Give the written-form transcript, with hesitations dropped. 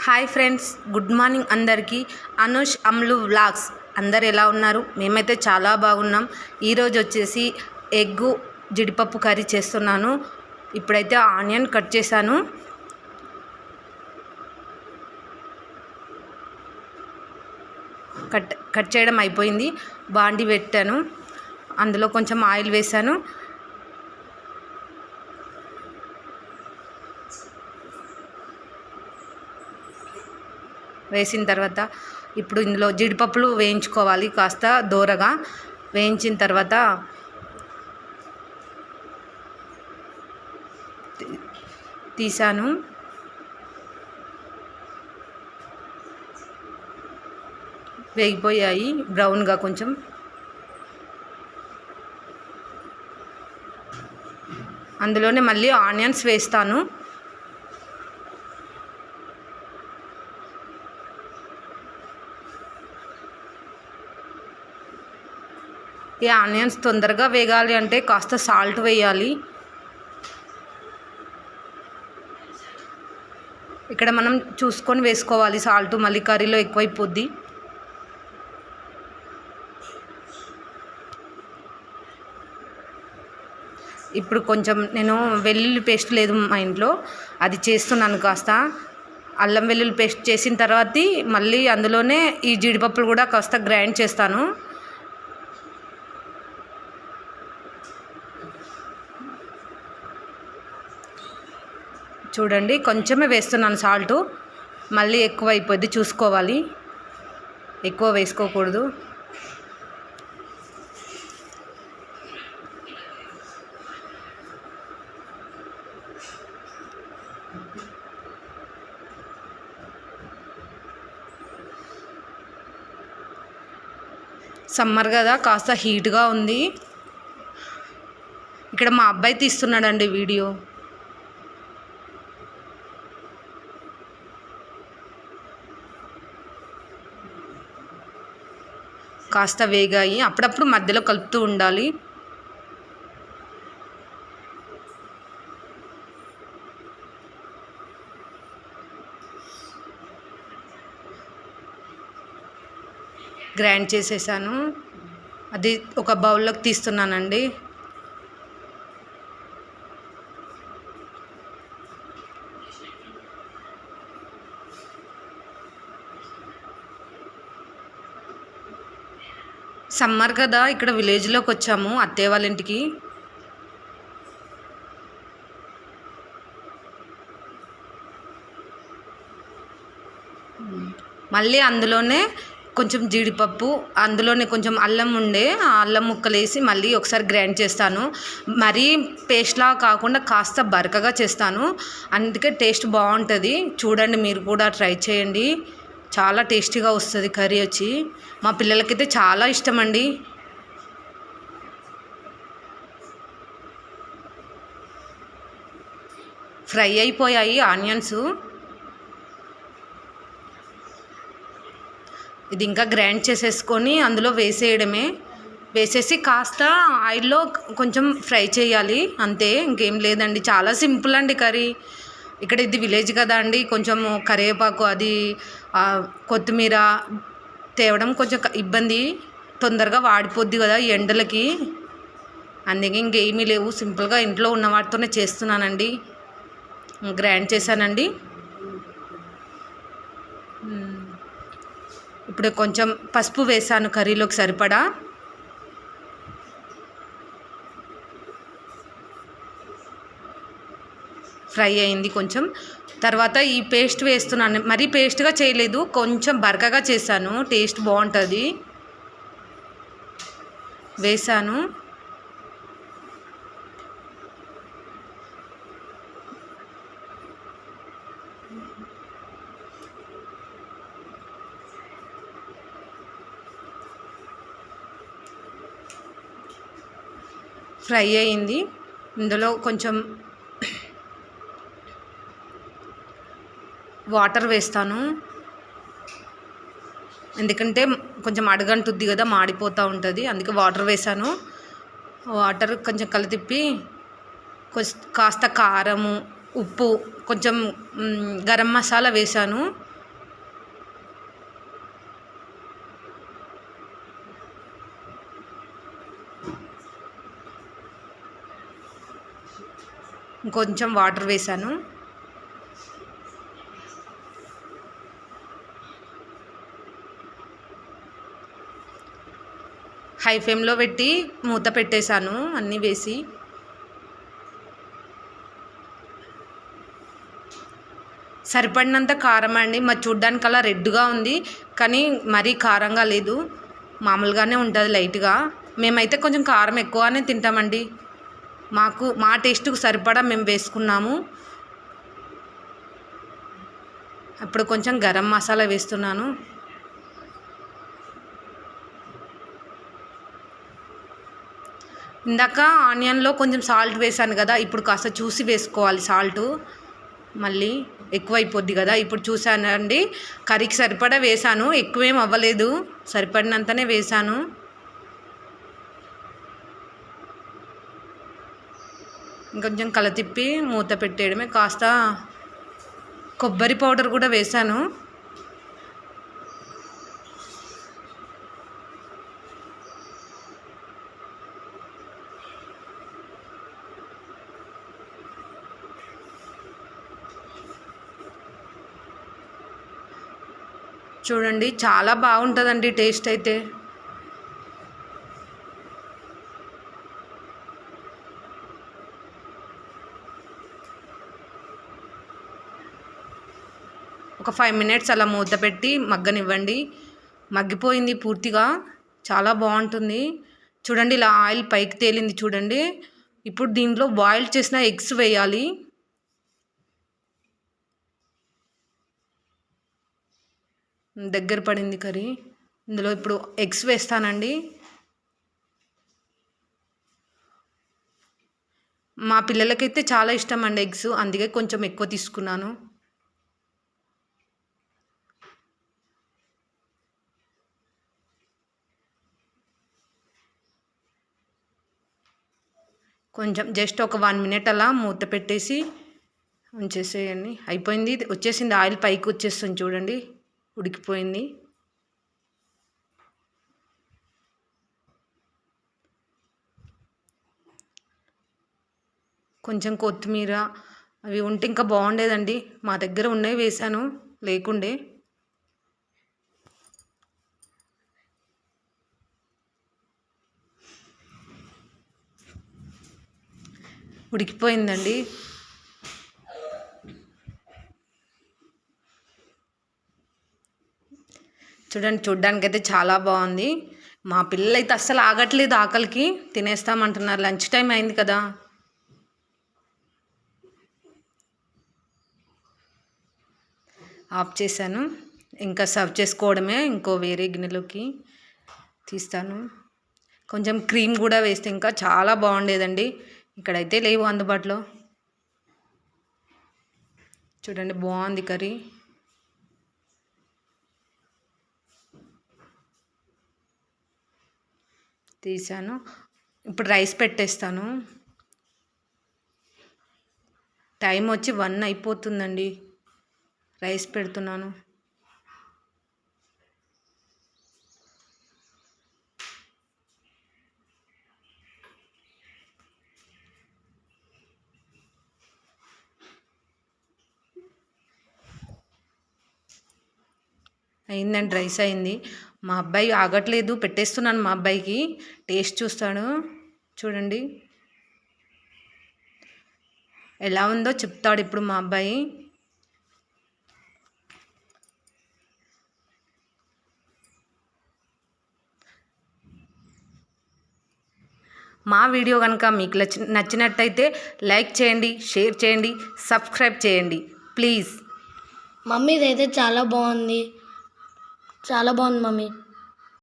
Hi friends, good morning అందరికీ. Anush అమ్లు vlogs అందరు ఎలా ఉన్నారు? మేమైతే చాలా బాగున్నాం. ఈరోజు వచ్చేసి ఎగ్గు జీడిపప్పు కర్రీ చేస్తున్నాను. ఇప్పుడైతే ఆనియన్ కట్ చేశాను. కట్ చేయడం అయిపోయింది. బాండి పెట్టాను, అందులో కొంచెం ఆయిల్ వేసాను. వేసిన తర్వాత ఇప్పుడు ఇందులో జీడిపప్పులు వేయించుకోవాలి. కాస్త దోరగా వేయించిన తర్వాత తీసాను. వేగిపోయాయి బ్రౌన్గా. కొంచెం అందులోనే మళ్ళీ ఆనియన్స్ వేస్తాను. ఈ ఆనియన్స్ తొందరగా వేగాలి అంటే కాస్త సాల్ట్ వేయాలి. ఇక్కడ మనం చూసుకొని వేసుకోవాలి సాల్ట్, మళ్ళీ కర్రీలో ఎక్కువైపోద్ది. ఇప్పుడు కొంచెం నేను వెల్లుల్లి పేస్ట్ లేదు మా ఇంట్లో, అది చేస్తున్నాను. కాస్త అల్లం వెల్లుల్లి పేస్ట్ చేసిన తర్వాత మళ్ళీ అందులోనే ఈ జీడిపప్పులు కూడా కాస్త గ్రైండ్ చేస్తాను. చూడండి, కొంచెమే వేస్తున్నాను సాల్టు, మళ్ళీ ఎక్కువ అయిపోద్ది, చూసుకోవాలి. ఎక్కువ వేసుకోకూడదు. సమ్మర్ కదా, కాస్త హీట్గా ఉంది. ఇక్కడ మా అబ్బాయి తీస్తున్నాడండి వీడియో. కాస్త వేగాయి, అప్పుడప్పుడు మధ్యలో కలుపుతూ ఉండాలి. గ్రైండ్ చేసేసాను, అది ఒక బౌల్లోకి తీస్తున్నానండి. సమ్మర్ కదా, ఇక్కడ విలేజ్లోకి వచ్చాము అత్తయ్య వాళ్ళ ఇంటికి. మళ్ళీ అందులోనే కొంచెం జీడిపప్పు, అందులోనే కొంచెం అల్లం ఉండే, ఆ అల్లం ముక్కలు వేసి మళ్ళీ ఒకసారి గ్రైండ్ చేస్తాను. మరీ పేస్ట్లా కాకుండా కాస్త బరకగా చేస్తాను, అందుకే టేస్ట్ బాగుంటుంది. చూడండి, మీరు కూడా ట్రై చేయండి. చాలా టేస్టీగా వస్తుంది కర్రీ వచ్చి. మా పిల్లలకైతే చాలా ఇష్టం అండి. ఫ్రై అయిపోయాయి ఆనియన్స్. ఇది ఇంకా గ్రైండ్ చేసేసుకొని అందులో వేసేయడమే. వేసేసి కాస్త ఆయిల్లో కొంచెం ఫ్రై చేయాలి, అంతే, ఇంకేం లేదండి. చాలా సింపుల్ అండి కర్రీ. ఇక్కడ ఇది విలేజ్ కదా అండి, కొంచెం కరివేపాకు, అది కొత్తిమీర తేవడం కొంచెం ఇబ్బంది, తొందరగా వాడిపోద్ది కదా ఈ ఎండలకి. అందుకే ఇంకేమీ లేవు, సింపుల్గా ఇంట్లో ఉన్న వాటితోనే చేస్తున్నానండి. గ్రైండ్ చేశానండి. ఇప్పుడు కొంచెం పసుపు వేసాను కర్రీలోకి సరిపడా. ఫ్రై అయింది కొంచెం. తర్వాత ఈ పేస్ట్ వేస్తున్నాను. మరీ పేస్ట్గా చేయలేదు, కొంచెం బరకగా చేశాను, టేస్ట్ బాగుంటుంది. వేసాను. ఫ్రై అయింది. ఇందులో కొంచెం వాటర్ వేస్తాను, ఎందుకంటే కొంచెం అడగంటుద్ది కదా, మాడిపోతూ ఉంటుంది, అందుకే వాటర్ వేసాను. వాటర్ కొంచెం కలిపి కాస్త కారము, ఉప్పు, కొంచెం గరం మసాలా వేసాను. ఇంకొంచెం వాటర్ వేసాను. హై ఫ్లేమ్లో పెట్టి మూత పెట్టేశాను అన్నీ వేసి. సరిపడినంత కారం అండి. మరి చూడ్డానికి అలా రెడ్గా ఉంది, కానీ మరీ కారంగా లేదు, మామూలుగానే ఉంటుంది లైట్గా. మేమైతే కొంచెం కారం ఎక్కువనే తింటామండి. మా టేస్ట్కు సరిపడా మేము వేసుకున్నాము. ఇప్పుడు కొంచెం గరం మసాలా వేస్తున్నాను. ఇందాక ఆనియన్లో కొంచెం సాల్ట్ వేసాను కదా, ఇప్పుడు కాస్త చూసి వేసుకోవాలి సాల్టు, మళ్ళీ ఎక్కువైపోద్ది కదా. ఇప్పుడు చూసానండి, కర్రీకి సరిపడా వేసాను, ఎక్కువేం అవ్వలేదు, సరిపడినంతనే వేసాను. ఇంకొంచెం కలతిప్పి మూత పెట్టేయడమే. కాస్త కొబ్బరి పౌడర్ కూడా వేసాను. చూడండి, చాలా బాగుంటుందండి టేస్ట్ అయితే. ఒక 5 మినిట్స్ అలా మూత పెట్టి మగ్గనివ్వండి. మగ్గిపోయింది పూర్తిగా, చాలా బాగుంటుంది. చూడండి, ఇలా ఆయిల్ పైకి తేలింది చూడండి. ఇప్పుడు దీంట్లో బాయిల్ చేసిన ఎగ్స్ వేయాలి. దగ్గర పడింది కర్రీ. ఇందులో ఇప్పుడు ఎగ్స్ వేస్తానండి. మా పిల్లలకైతే చాలా ఇష్టం అండి ఎగ్స్, అందుకే కొంచెం ఎక్కువ తీసుకున్నాను. కొంచెం జస్ట్ ఒక 1 మినిట్ అలా మూత పెట్టేసి ఉంచేసేయండి. అయిపోయింది, వచ్చేసింది, ఆయిల్ పైకి వచ్చేస్తుంది చూడండి, ఉడికిపోయింది. కొంచెం కొత్తిమీర అవి ఉంటే ఇంకా బాగుండేదండి. మా దగ్గర ఉన్నాయి, వేసాను, లేకుండే. ఉడికిపోయిందండి. చూడండి, చూడ్డానికైతే చాలా బాగుంది. మా పిల్లలు అయితే అస్సలు ఆగట్లేదు, ఆకలికి తినేస్తామంటున్నారు. లంచ్ టైం అయింది కదా. ఆఫ్ చేశాను, ఇంకా సర్వ్ చేసుకోవడమే. ఇంకో వేరే గిన్నెలోకి తీస్తాను. కొంచెం క్రీమ్ కూడా వేస్తే ఇంకా చాలా బాగుండేదండి. ఇక్కడైతే లేవు అందుబాటులో. చూడండి, బాగుంది కర్రీ. తీసాను, ఇప్పుడు రైస్ పెట్టేస్తాను. టైం వచ్చి 1 అయిపోతుందండి. రైస్ పెడుతున్నాను. అయిందండి, రైస్ అయింది. మా అబ్బాయి ఆగట్లేదు, పెట్టేస్తున్నాను మా అబ్బాయికి, టేస్ట్ చూస్తాడు. చూడండి ఎలా ఉందో చెప్తాడు ఇప్పుడు మా అబ్బాయి. మా వీడియో కనుక మీకు నచ్చినట్టయితే లైక్ చేయండి, షేర్ చేయండి, సబ్స్క్రైబ్ చేయండి ప్లీజ్. మమ్మీ ఇదైతే చాలా బాగుంది, చాలా బాగుంది మమ్మీ.